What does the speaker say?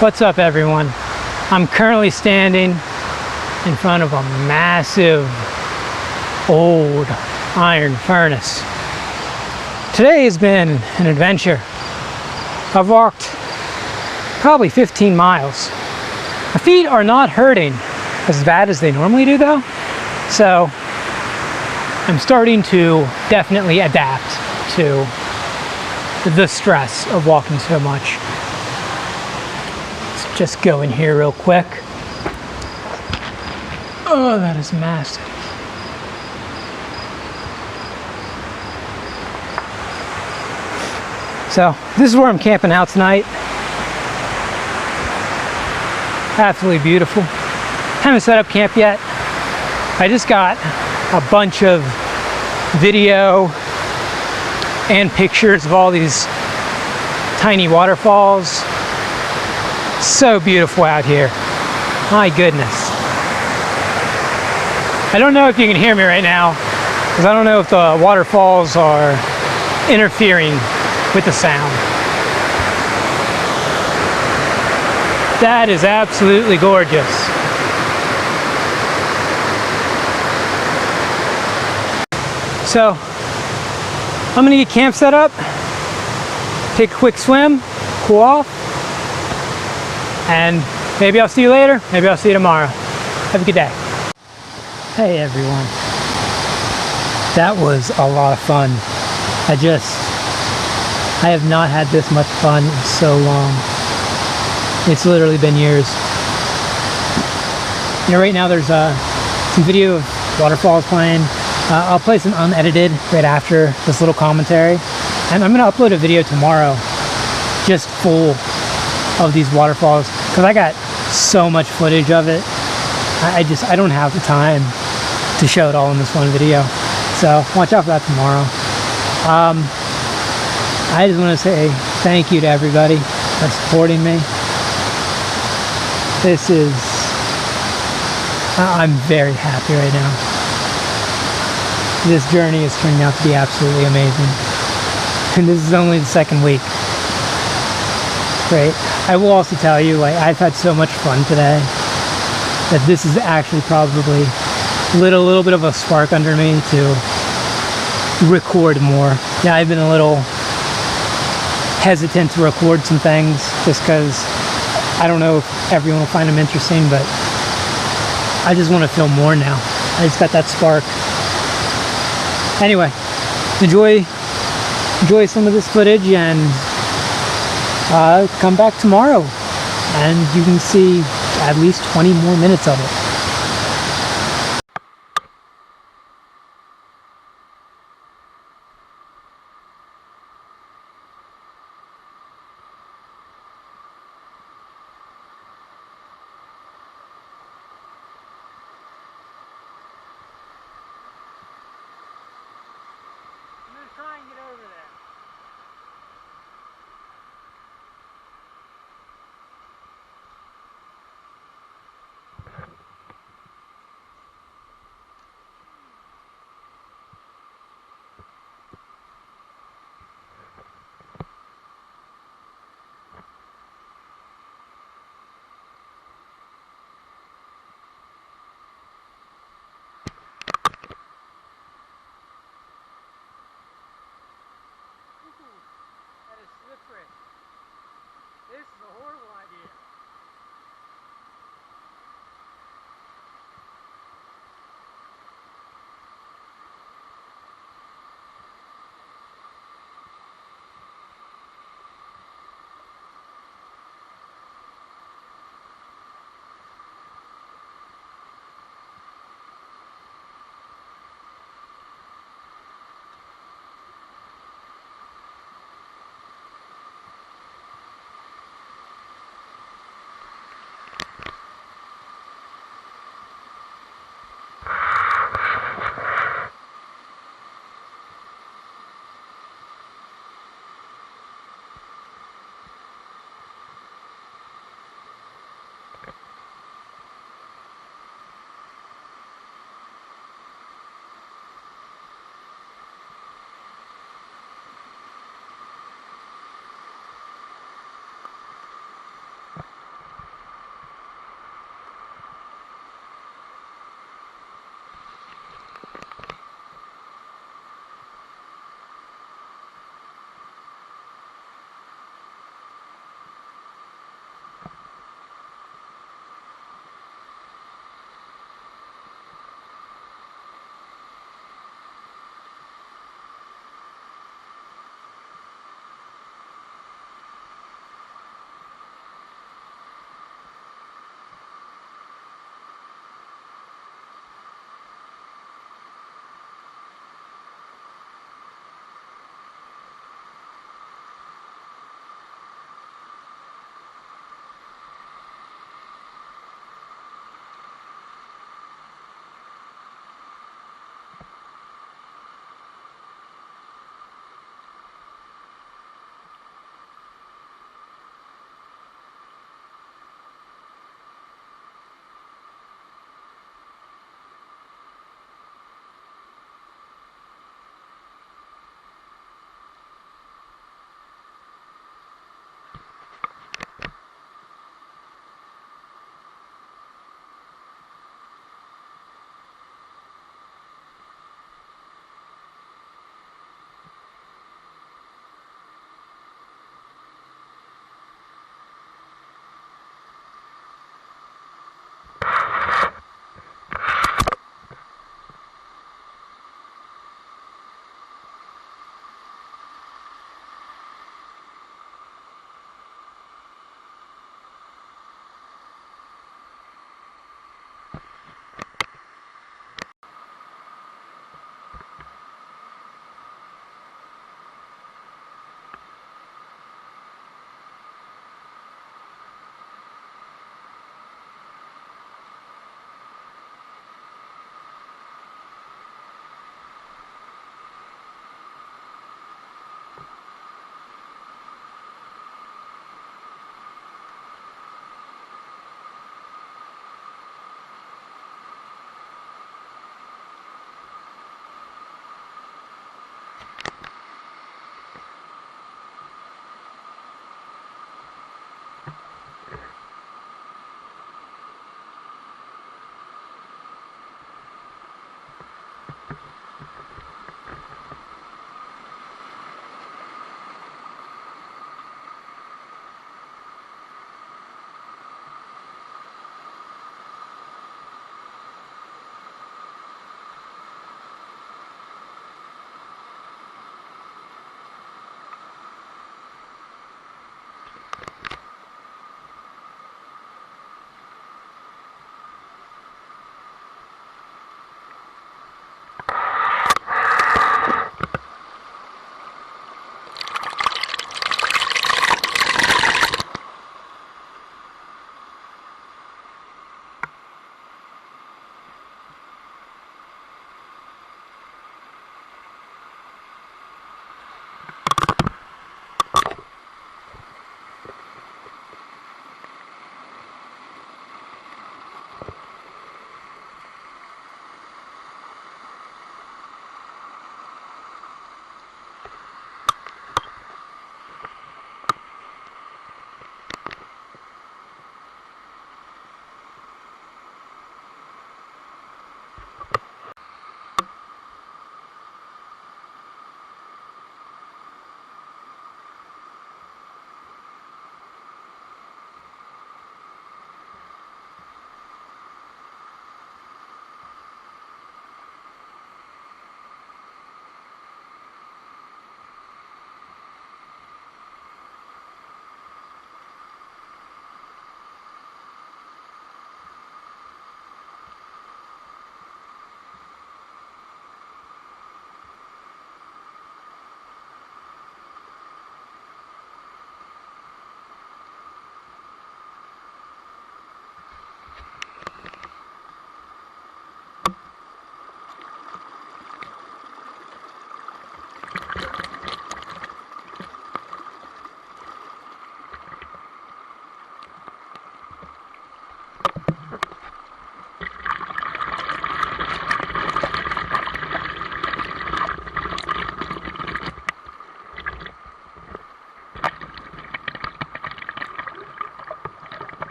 What's up, everyone? I'm currently standing in front of a massive old iron furnace. Today has been an adventure. I've walked probably 15 miles. My feet are not hurting as bad as they normally do though, so I'm starting to definitely adapt to the stress of walking so much. Let's just go in here real quick. Oh, that is massive. So this is where I'm camping out tonight. Absolutely beautiful. Haven't set up camp yet. I just got a bunch of video and pictures of all these tiny waterfalls. So beautiful out here. My goodness. I don't know if you can hear me right now, because I don't know if the waterfalls are interfering with the sound. That is absolutely gorgeous. So I'm gonna get camp set up, take a quick swim, cool off, and maybe I'll see you later, maybe I'll see you tomorrow. Have a good day. Hey everyone. That was a lot of fun. I have not had this much fun in so long. It's literally been years. You know, right now there's some video of waterfalls playing. I'll play some unedited right after this little commentary. And I'm gonna upload a video tomorrow just full of these waterfalls, because I got so much footage of it. I don't have the time to show it all in this one video. So watch out for that tomorrow. I just want to say thank you to everybody for supporting me. I'm very happy right now. This journey is turning out to be absolutely amazing. And this is only the second week. Great. I will also tell you, I've had so much fun today that this is actually probably lit a little bit of a spark under me to record more. Yeah, I've been a little hesitant to record some things just because I don't know if everyone will find them interesting, but I just want to film more now. I just got that spark. Anyway, enjoy some of this footage, and come back tomorrow and you can see at least 20 more minutes of it.